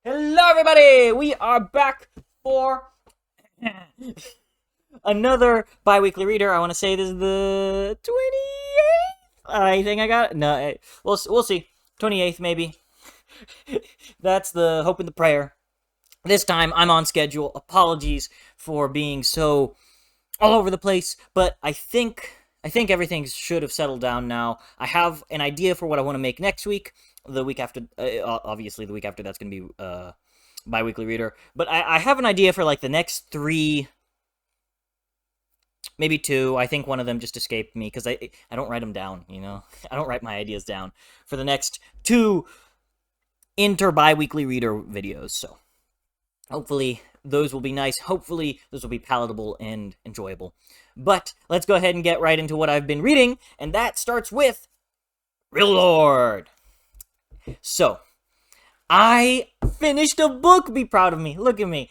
Hello, everybody! We are back for another bi-weekly reader. I want to say this is the 28th. I think I got it. No, we'll see. 28th, maybe. That's the hope and the prayer. This time, I'm on schedule. Apologies for being so all over the place, but I think everything should have settled down now. I have an idea for what I want to make next week. The week after, obviously, the week after that's going to be bi-weekly reader. But I have an idea for like the next three, maybe two. I think one of them just escaped me because I don't write them down. I don't write my ideas down for the next two bi-weekly reader videos. So hopefully those will be nice. Hopefully those will be palatable and enjoyable. But let's go ahead and get right into what I've been reading, and that starts with Rill Lord. So, I finished a book. Be proud of me. Look at me.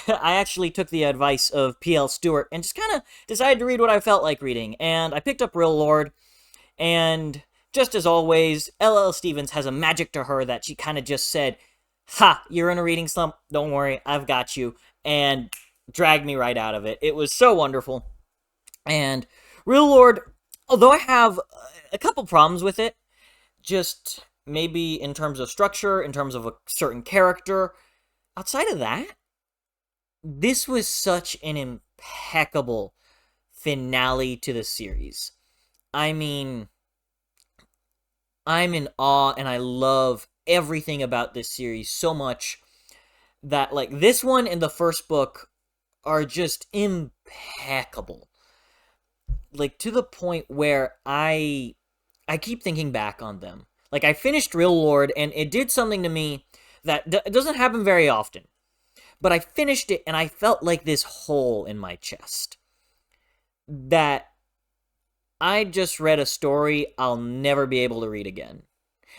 I actually took the advice of P.L. Stewart and just kind of decided to read what I felt like reading. And I picked up Rill Lord, and just as always, L.L. Stevens has a magic to her that she kind of just said, "Ha, you're in a reading slump. Don't worry, I've got you." And dragged me right out of it. It was so wonderful. And Rill Lord, although I have a couple problems with it, just maybe in terms of structure, in terms of a certain character, outside of that, this was such an impeccable finale to the series. I mean, I'm in awe and I love everything about this series so much that, like, this one and the first book are just impeccable. Like, to the point where I keep thinking back on them. Like, I finished Rill Lord, and it did something to me that doesn't happen very often. But I finished it, and I felt like this hole in my chest. That I just read a story I'll never be able to read again.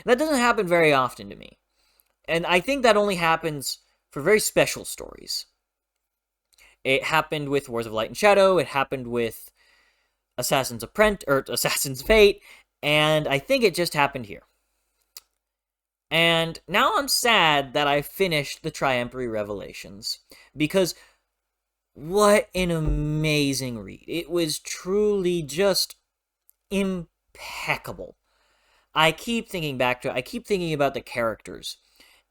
That doesn't happen very often to me. And I think that only happens for very special stories. It happened with Wars of Light and Shadow. It happened with Assassin's Fate. And I think it just happened here. And now I'm sad that I finished the Triempery Revelations, because what an amazing read. It was truly just impeccable. I keep thinking back to it. I keep thinking about the characters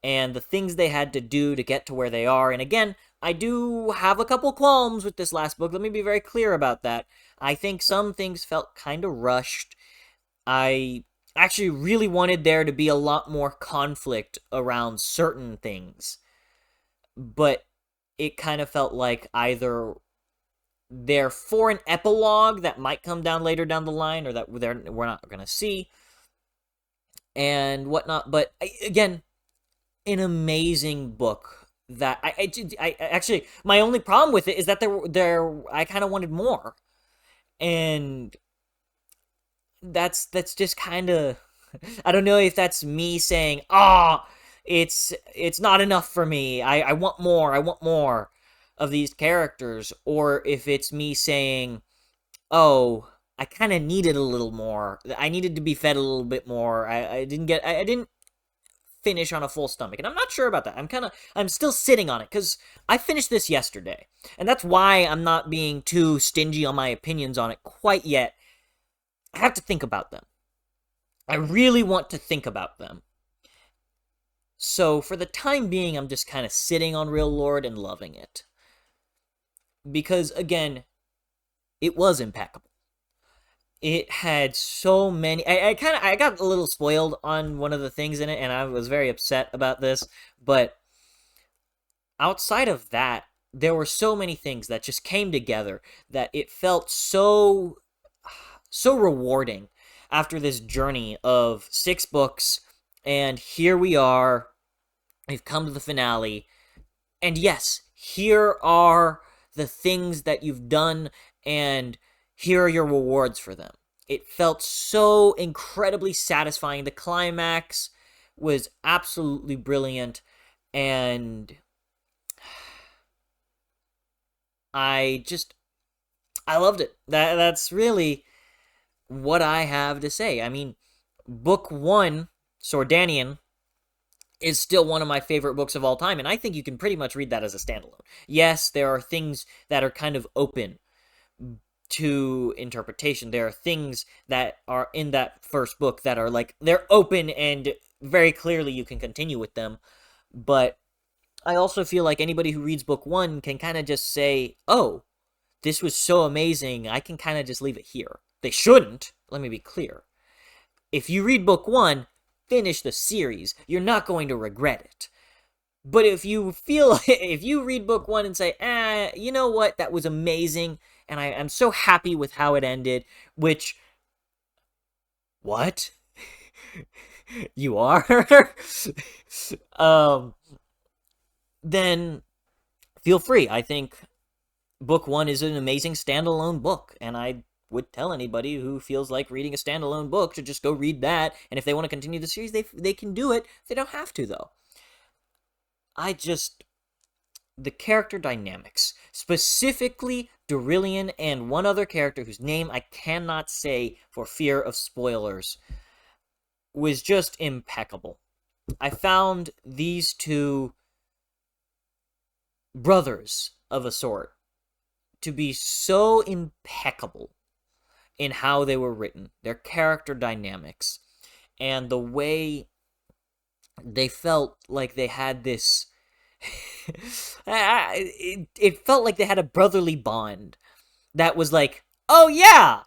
and the things they had to do to get to where they are. And again, I do have a couple qualms with this last book. Let me be very clear about that. I think some things felt kind of rushed. I actually really wanted there to be a lot more conflict around certain things, but it kind of felt like either they're for an epilogue that might come down later down the line, or that we're not going to see, and whatnot. But again, an amazing book that I actually, my only problem with it is that I kind of wanted more, and that's just kind of, I don't know if that's me saying, it's not enough for me. I want more. I want more of these characters, or if it's me saying, oh, I kind of needed a little more. I needed to be fed a little bit more. I didn't finish on a full stomach, and I'm not sure about that. I'm still sitting on it because I finished this yesterday, and that's why I'm not being too stingy on my opinions on it quite yet. I have to think about them. I really want to think about them. So for the time being, I'm just kind of sitting on Rill Lord and loving it. Because again, it was impeccable. It had so many. I got a little spoiled on one of the things in it, and I was very upset about this. But outside of that, there were so many things that just came together that it felt so rewarding after this journey of 6 books, and here we are. We've come to the finale, and yes, here are the things that you've done, and here are your rewards for them. It felt so incredibly satisfying. The climax was absolutely brilliant, and I just, I loved it. That's really what I have to say. I mean, book 1, Sordaneon, is still one of my favorite books of all time, and I think you can pretty much read that as a standalone. Yes, there are things that are kind of open to interpretation. There are things that are in that first book that are like, they're open and very clearly you can continue with them, but I also feel like anybody who reads book one can kind of just say, oh, this was so amazing, I can kind of just leave it here. They shouldn't, let me be clear. If you read book one, finish the series. You're not going to regret it. But if you if you read book one and say, you know what, that was amazing, and I'm so happy with how it ended, which, what? You are? Then feel free. I think book one is an amazing standalone book, and I would tell anybody who feels like reading a standalone book to just go read that, and if they want to continue the series, they can do it. They don't have to, though. The character dynamics, specifically Darillion and one other character whose name I cannot say for fear of spoilers, was just impeccable. I found these two brothers of a sort to be so impeccable in how they were written, their character dynamics, and the way they felt like they had this it felt like they had a brotherly bond that was like, oh yeah,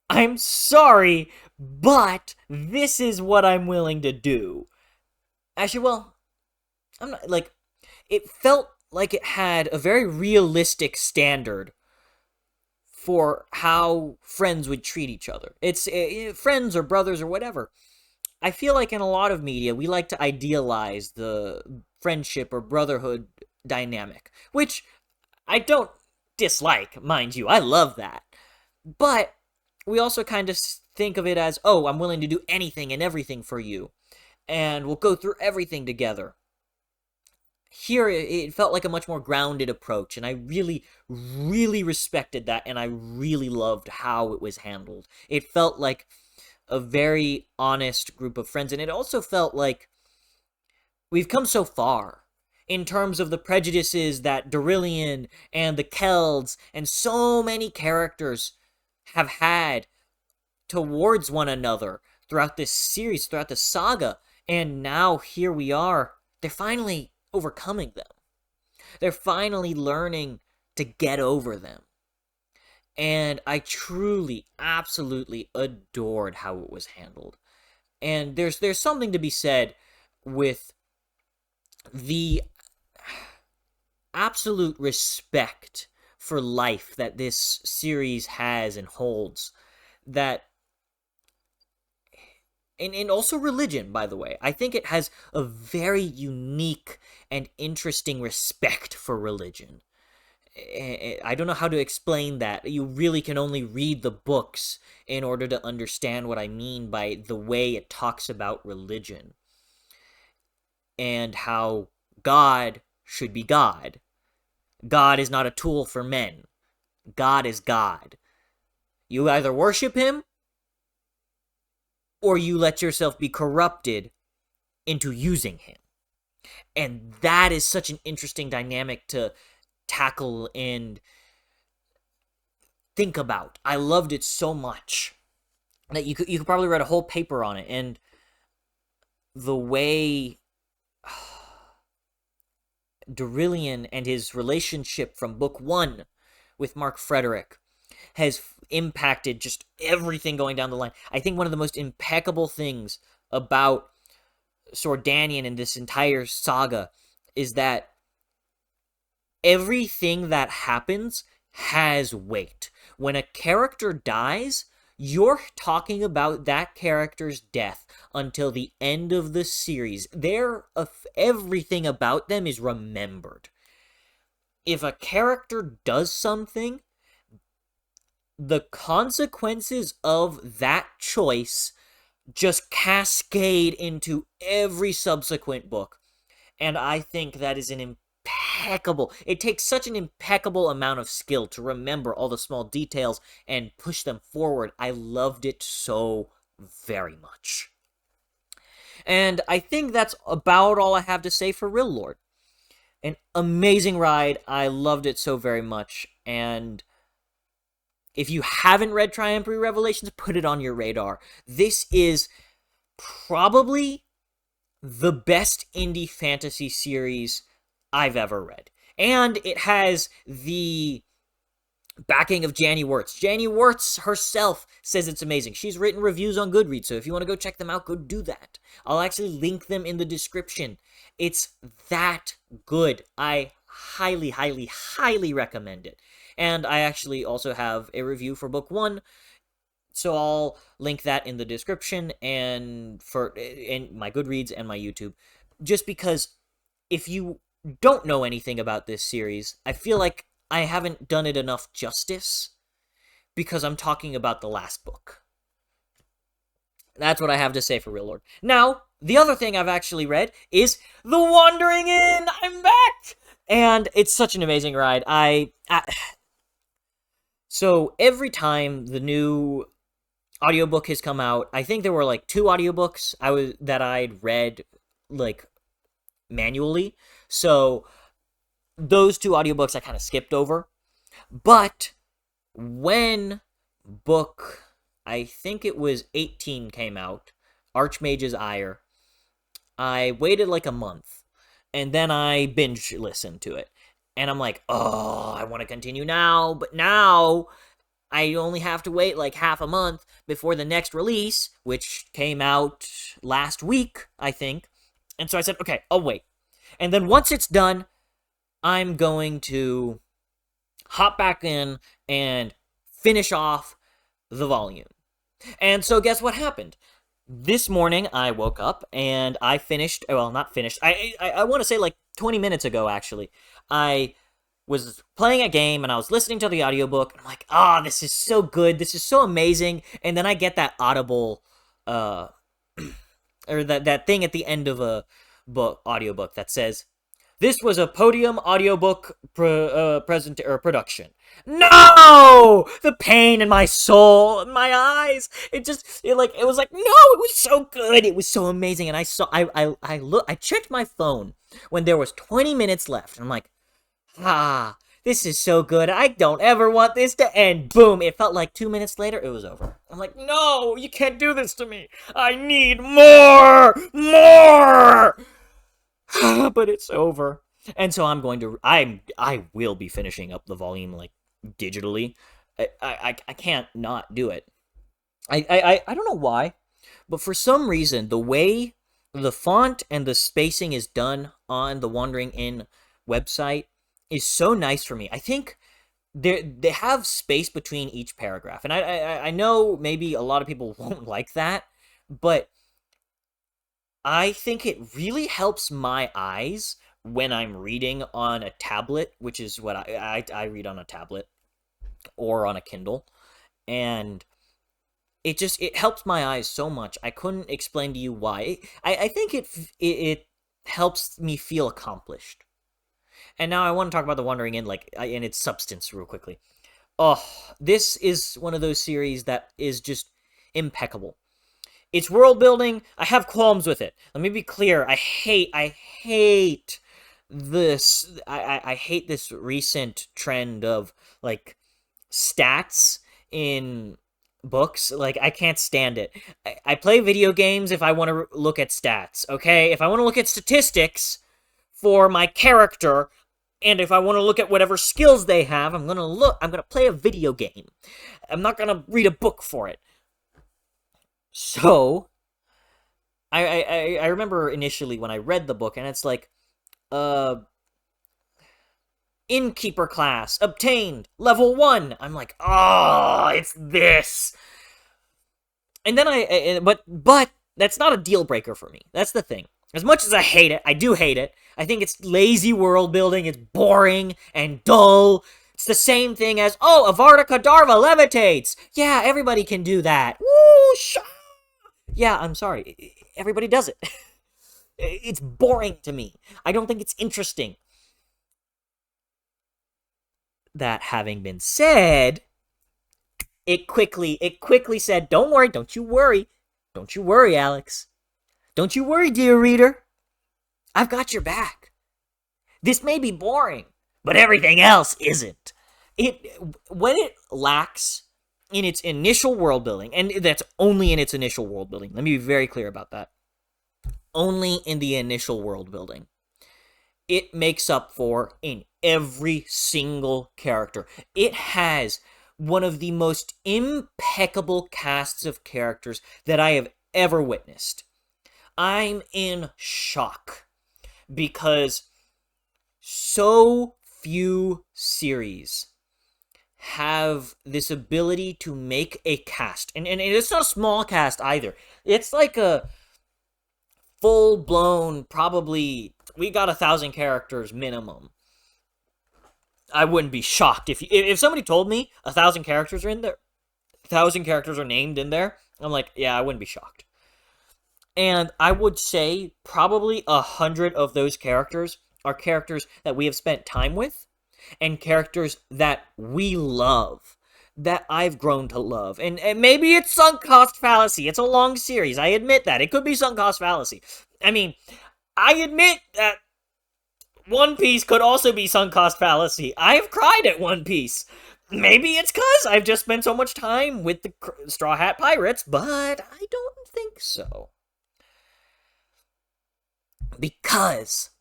I'm sorry, but this is what I'm willing to do. Actually, well, I'm not, like, it felt like it had a very realistic standard for how friends would treat each other. It's friends or brothers or whatever. I feel like in a lot of media, we like to idealize the friendship or brotherhood dynamic, which I don't dislike, mind you. I love that. But we also kind of think of it as, oh, I'm willing to do anything and everything for you, and we'll go through everything together. Here, it felt like a much more grounded approach, and I really, really respected that, and I really loved how it was handled. It felt like a very honest group of friends, and it also felt like we've come so far in terms of the prejudices that Darillion and the Kelds and so many characters have had towards one another throughout this series, throughout the saga, and now here we are. They're finally overcoming them. They're finally learning to get over them. And I truly, absolutely adored how it was handled. And there's something to be said with the absolute respect for life that this series has and holds. That, and also religion, by the way. I think it has a very unique and interesting respect for religion. I don't know how to explain that. You really can only read the books in order to understand what I mean by the way it talks about religion. And how God should be God. God is not a tool for men. God is God. You either worship him, or you let yourself be corrupted into using him. And that is such an interesting dynamic to tackle and think about. I loved it so much that you could probably write a whole paper on it. And the way Darillion and his relationship from book one with Mark Frederick has impacted just everything going down the line. I think one of the most impeccable things about Sordaneon and this entire saga is that everything that happens has weight. When a character dies, you're talking about that character's death until the end of the series. Everything about them is remembered. If a character does something, the consequences of that choice just cascade into every subsequent book. And I think that is an impeccable. It takes such an impeccable amount of skill to remember all the small details and push them forward. I loved it so very much. And I think that's about all I have to say for Rill Lord. An amazing ride. I loved it so very much. And if you haven't read Triempery Revelations, put it on your radar. This is probably the best indie fantasy series I've ever read. And it has the backing of Janny Wurts. Janny Wurts herself says it's amazing. She's written reviews on Goodreads, so if you want to go check them out, go do that. I'll actually link them in the description. It's that good. I highly, highly, highly recommend it. And I actually also have a review for book 1, so I'll link that in the description and in my Goodreads and my YouTube. Just because if you don't know anything about this series, I feel like I haven't done it enough justice because I'm talking about the last book. That's what I have to say for Rill Lord. Now, the other thing I've actually read is The Wandering Inn. I'm back! And it's such an amazing ride. So every time the new audiobook has come out, I think there were like 2 audiobooks that I'd read like manually. So those 2 audiobooks I kind of skipped over. But when book, I think it was 18 came out, Archmage's Ire, I waited like a month. And then I binge listened to it. And I'm like, oh, I want to continue now. But now I only have to wait like half a month before the next release, which came out last week, I think. And so I said, okay, I'll wait. And then once it's done, I'm going to hop back in and finish off the volume. And so guess what happened? This morning, I woke up and I finished, well, not finished, I want to say like 20 minutes ago, actually. I was playing a game and I was listening to the audiobook. And I'm like, oh, this is so good. This is so amazing. And then I get that audible, or that thing at the end of a audiobook that says, this was a Podium audiobook production. No! The pain in my soul, in my eyes. It was like, no, it was so good. It was so amazing. And I checked my phone when there was 20 minutes left. And I'm like, this is so good. I don't ever want this to end. Boom. It felt like 2 minutes later, it was over. I'm like, no, you can't do this to me. I need more! More! But it's over. And so I will be finishing up the volume, like, digitally. I can't not do it. I don't know why, but for some reason, the way the font and the spacing is done on the Wandering Inn website is so nice for me. I think they have space between each paragraph. And I know maybe a lot of people won't like that, but I think it really helps my eyes when I'm reading on a tablet, which is what I read on a tablet or on a Kindle, and it helps my eyes so much. I couldn't explain to you why. I think it helps me feel accomplished. And now I want to talk about The Wandering Inn, like, in its substance real quickly. Oh, this is one of those series that is just impeccable. It's world building. I have qualms with it. Let me be clear. I hate this. I hate this recent trend of, like, stats in books. Like, I can't stand it. I play video games if I want to look at stats, okay? If I want to look at statistics for my character, and if I want to look at whatever skills they have, I'm going to play a video game. I'm not going to read a book for it. So, I remember initially when I read the book, and it's like, innkeeper class obtained level 1. I'm like, oh, it's this. And then but that's not a deal breaker for me. That's the thing. As much as I hate it, I do hate it. I think it's lazy world building. It's boring and dull. It's the same thing as, oh, Avarta Kadarva levitates. Yeah, everybody can do that. Woo, yeah, I'm sorry. Everybody does it. It's boring to me. I don't think it's interesting. That having been said, it quickly said, don't worry, don't you worry, Alex. Don't you worry, dear reader. I've got your back. This may be boring, but everything else isn't. When it lacks in its initial world building, and that's only in its initial world building. Let me be very clear about that. Only in the initial world building. It makes up for in every single character. It has one of the most impeccable casts of characters that I have ever witnessed. I'm in shock because so few series have this ability to make a cast. And it's not a small cast either. It's like a full-blown, probably, we got 1,000 characters minimum. I wouldn't be shocked if somebody told me 1,000 characters are in there, 1,000 characters are named in there. I'm like, yeah, I wouldn't be shocked. And I would say probably 100 of those characters are characters that we have spent time with, and characters that we love, that I've grown to love. And maybe it's sunk cost fallacy. It's a long series. I admit that. It could be sunk cost fallacy. I mean, I admit that One Piece could also be sunk cost fallacy. I've cried at One Piece. Maybe it's because I've just spent so much time with the Straw Hat Pirates, but I don't think so. Because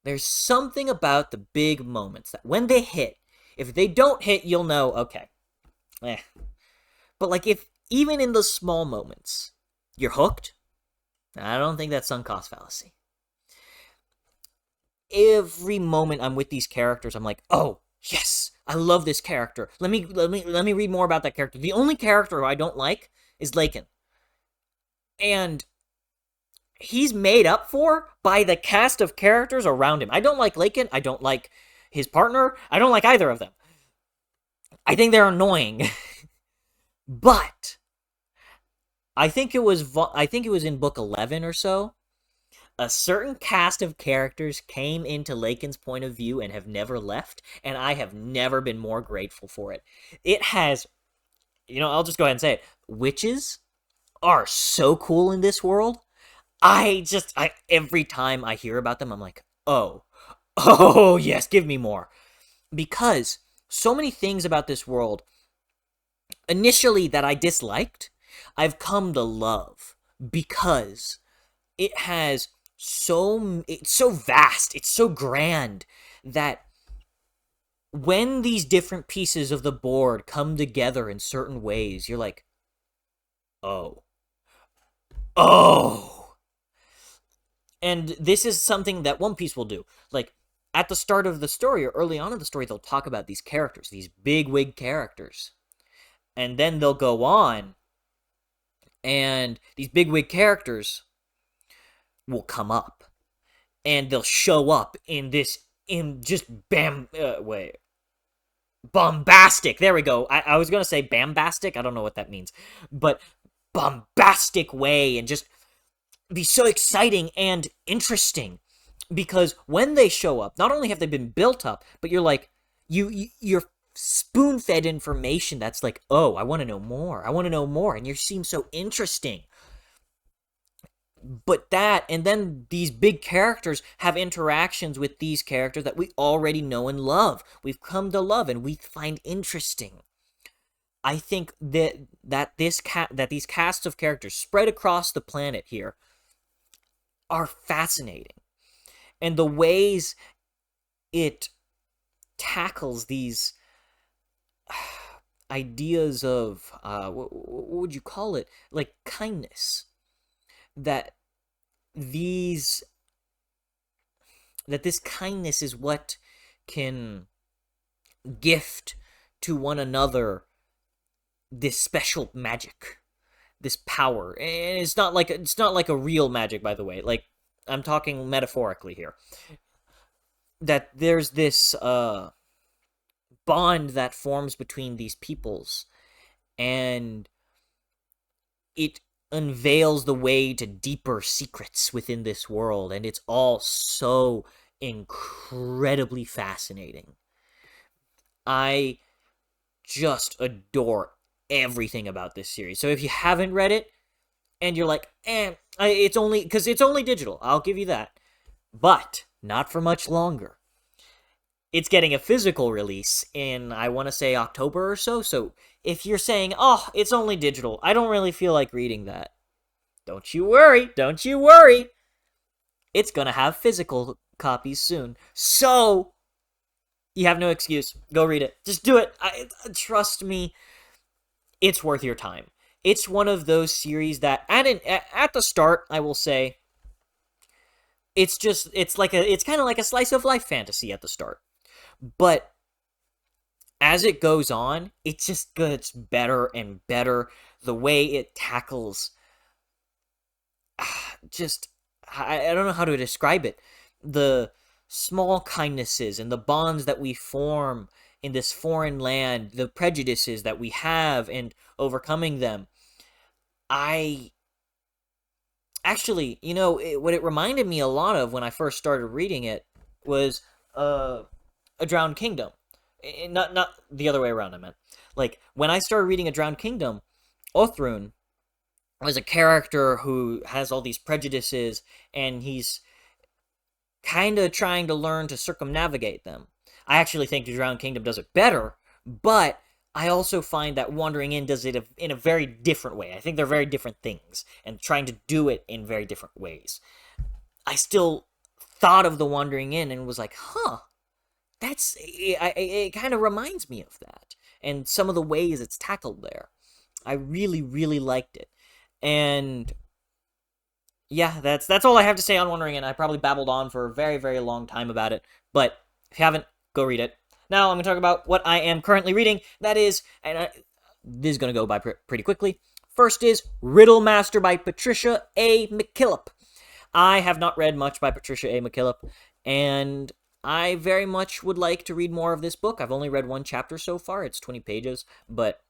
there's something about the big moments that when they hit, if they don't hit, you'll know, okay. But like if, even in the small moments, you're hooked, I don't think that's sunk cost fallacy. Every moment I'm with these characters, I'm like, oh, yes, I love this character. Let me read more about that character. The only character I don't like is Laken. And he's made up for by the cast of characters around him. I don't like Laken. I don't like his partner. I don't like either of them. I think they're annoying. But I think it was in book 11 or so. A certain cast of characters came into Laken's point of view and have never left, and I have never been more grateful for it. It has, I'll just go ahead and say it. Witches are so cool in this world. Every time I hear about them, I'm like, oh, yes, give me more. Because so many things about this world, initially that I disliked, I've come to love. Because it's so vast, it's so grand, that when these different pieces of the board come together in certain ways, you're like, oh. And this is something that One Piece will do. Like, at the start of the story, or early on in the story, they'll talk about these characters, these bigwig characters. And then they'll go on, and these bigwig characters will come up. And they'll show up in bombastic. There we go. I was going to say bambastic. I don't know what that means. But bombastic way, and just be so exciting and interesting, because when they show up, not only have they been built up, but you're like, you're spoon-fed information that's like, oh, I want to know more, and you seem so interesting. But and then these big characters have interactions with these characters that we already know and love, we've come to love, and we find interesting. I think that these casts of characters spread across the planet here are fascinating. And the ways it tackles these ideas of, what would you call it? Like kindness. That this kindness is what can gift to one another this special magic, this power. And it's not like a real magic, by the way. Like, I'm talking metaphorically here. That there's this bond that forms between these peoples, and it unveils the way to deeper secrets within this world, and it's all so incredibly fascinating. I just adore everything about this series. So if you haven't read it, and you're like, It's only because it's only digital. I'll give you that, but not for much longer. It's getting a physical release in, I want to say, October or so. So if you're saying, oh, it's only digital, I don't really feel like reading that. Don't you worry. Don't you worry. It's going to have physical copies soon. So you have no excuse. Go read it. Just do it. Trust me, it's worth your time. It's one of those series that, at the start, I will say, it's kind of like a slice of life fantasy at the start. But as it goes on, it just gets better and better. The way it tackles, just, I don't know how to describe it. The small kindnesses and the bonds that we form in this foreign land, the prejudices that we have and overcoming them. Actually, what it reminded me a lot of when I first started reading it was A Drowned Kingdom. Not the other way around, I meant. Like, when I started reading A Drowned Kingdom, Othrun was a character who has all these prejudices, and he's kind of trying to learn to circumnavigate them. I actually think The Drowned Kingdom does it better, but I also find that Wandering In does it in a very different way. I think they're very different things, and trying to do it in very different ways. I still thought of The Wandering In and was like, huh, it kind of reminds me of that. And some of the ways it's tackled there. I really, really liked it. And yeah, that's all I have to say on Wandering In. I probably babbled on for a very, very long time about it. But if you haven't, go read it. Now I'm going to talk about what I am currently reading. That is, this is going to go by pretty quickly. First is Riddle Master by Patricia A. McKillop. I have not read much by Patricia A. McKillop, and I very much would like to read more of this book. I've only read one chapter so far. It's 20 pages, but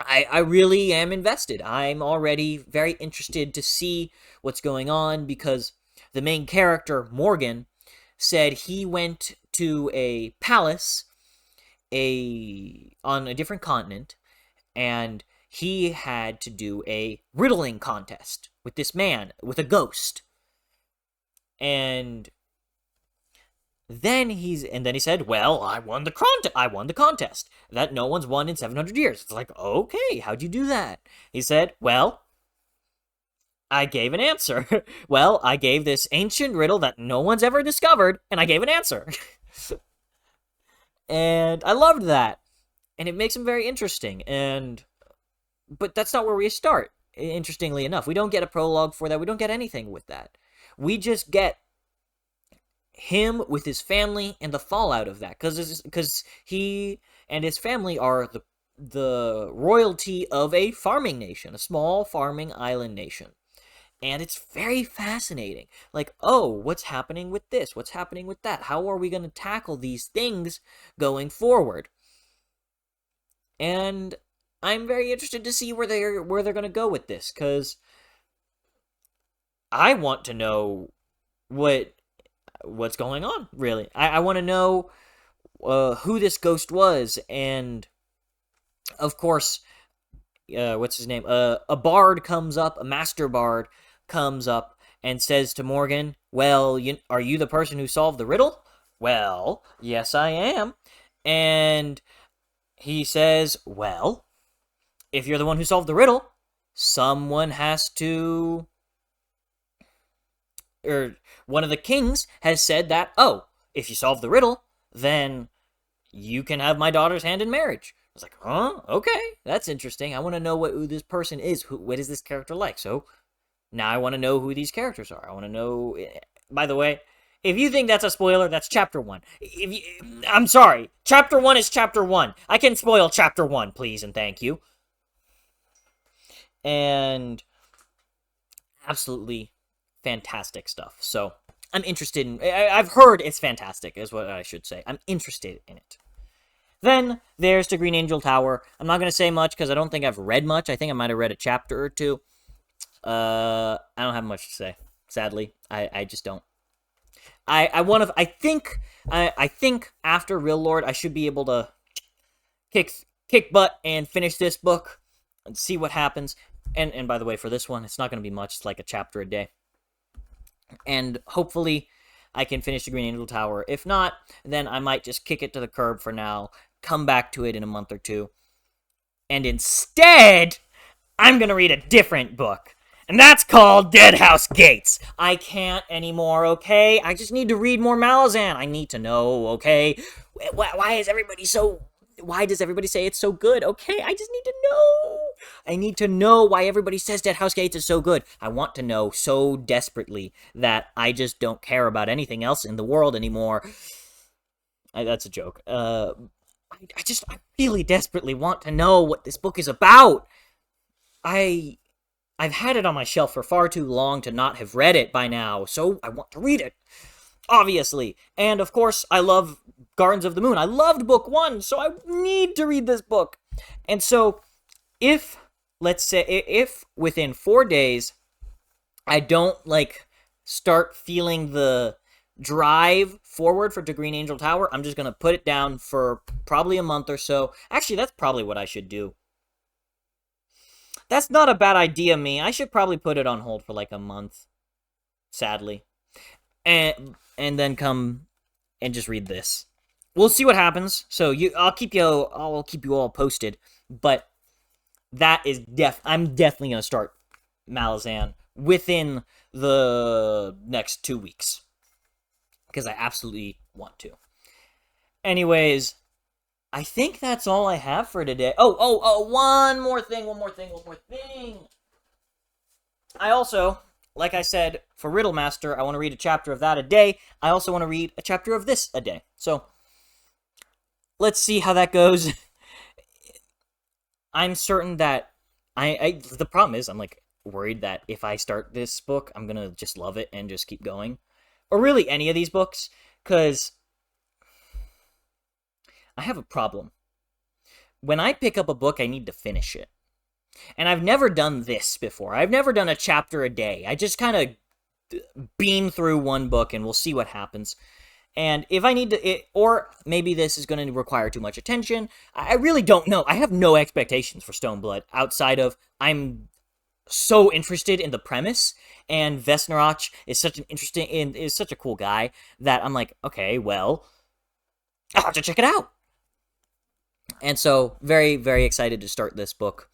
I really am invested. I'm already very interested to see what's going on because the main character, Morgan, said he went to a palace on a different continent, and he had to do a riddling contest with this man, with a ghost. And then he said, well, I won the contest that no one's won in 700 years. It's like, okay, how'd you do that? He said, well, I gave an answer. Well, I gave this ancient riddle that no one's ever discovered, and I gave an answer. And I loved that. And it makes him very interesting. But that's not where we start, interestingly enough. We don't get a prologue for that. We don't get anything with that. We just get him with his family and the fallout of that, because he and his family are the royalty of a farming nation, a small farming island nation. And it's very fascinating. Like, oh, what's happening with this? What's happening with that? How are we going to tackle these things going forward? And I'm very interested to see where they're going to go with this, because I want to know what's going on, really. I want to know who this ghost was, and of course, what's his name? A bard comes up, a master bard comes up and says to Morgan, well, are you the person who solved the riddle? Well, yes, I am. And he says, well, if you're the one who solved the riddle, someone has to... Or one of the kings has said that, oh, if you solve the riddle, then you can have my daughter's hand in marriage. I was like, huh? Okay, that's interesting. I want to know who this person is. What is this character like? So now I want to know who these characters are. I want to know... By the way, if you think that's a spoiler, that's Chapter 1. I'm sorry. Chapter 1 is Chapter 1. I can spoil Chapter 1, please and thank you. And absolutely fantastic stuff. So I'm interested in... I've heard it's fantastic, is what I should say. I'm interested in it. Then there's the Green Angel Tower. I'm not going to say much because I don't think I've read much. I think I might have read a chapter or two. I don't have much to say. Sadly, I just don't. I think after Rill Lord, I should be able to kick butt and finish this book and see what happens. And by the way, for this one, it's not going to be much. It's like a chapter a day. And hopefully I can finish the Green Angel Tower. If not, then I might just kick it to the curb for now, come back to it in a month or two. And instead, I'm going to read a different book. And that's called Deadhouse Gates. I can't anymore, okay? I just need to read more Malazan. I need to know, okay? Why is everybody so... Why does everybody say it's so good? Okay, I just need to know. I need to know why everybody says Deadhouse Gates is so good. I want to know so desperately that I just don't care about anything else in the world anymore. That's a joke. I really desperately want to know what this book is about. I've had it on my shelf for far too long to not have read it by now, so I want to read it. Obviously. And of course, I love Gardens of the Moon. I loved book 1, so I need to read this book. And so, if within 4 days, I don't, start feeling the drive forward for the Green Angel Tower, I'm just going to put it down for probably a month or so. Actually, that's probably what I should do. That's not a bad idea, me. I should probably put it on hold for a month. Sadly. And then come and just read this. We'll see what happens. So I'll keep you all posted. But that is I'm definitely gonna start Malazan within the next 2 weeks, because I absolutely want to. Anyways, I think that's all I have for today. Oh, one more thing. I also, like I said, for Riddle Master, I want to read a chapter of that a day. I also want to read a chapter of this a day. So, let's see how that goes. I'm certain that the problem is, I'm worried that if I start this book, I'm gonna just love it and just keep going. Or really any of these books, because I have a problem. When I pick up a book, I need to finish it. And I've never done this before. I've never done a chapter a day. I just kind of beam through one book and we'll see what happens. And if I need to, or maybe this is going to require too much attention, I really don't know. I have no expectations for Stoneblood outside of I'm so interested in the premise, and Vesnerach is such a cool guy that I'm like, okay, well, I'll have to check it out. And so, very, very excited to start this book.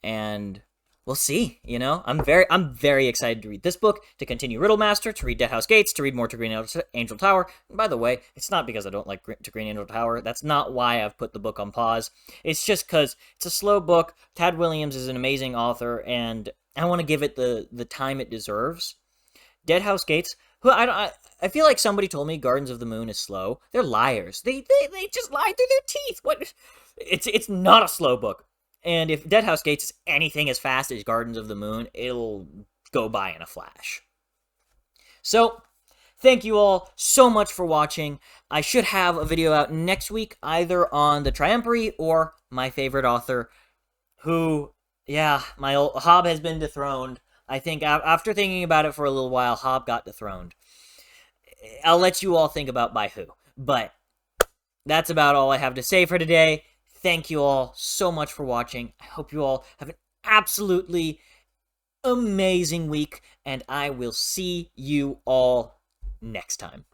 And we'll see, I'm very excited to read this book, to continue Riddle Master, to read Deadhouse Gates, to read more to Green Angel Tower. And by the way, it's not because I don't like to Green Angel Tower. That's not why I've put the book on pause. It's just because it's a slow book. Tad Williams is an amazing author, and I want to give it the time it deserves. Deadhouse Gates, I feel like somebody told me Gardens of the Moon is slow. They're liars. They just lie through their teeth. What? It's not a slow book. And if Deadhouse Gates is anything as fast as Gardens of the Moon, it'll go by in a flash. So, thank you all so much for watching. I should have a video out next week, either on the Triempery or my favorite author, who, yeah, my old Hob has been dethroned. I think after thinking about it for a little while, Hob got dethroned. I'll let you all think about by who. But that's about all I have to say for today. Thank you all so much for watching. I hope you all have an absolutely amazing week, and I will see you all next time.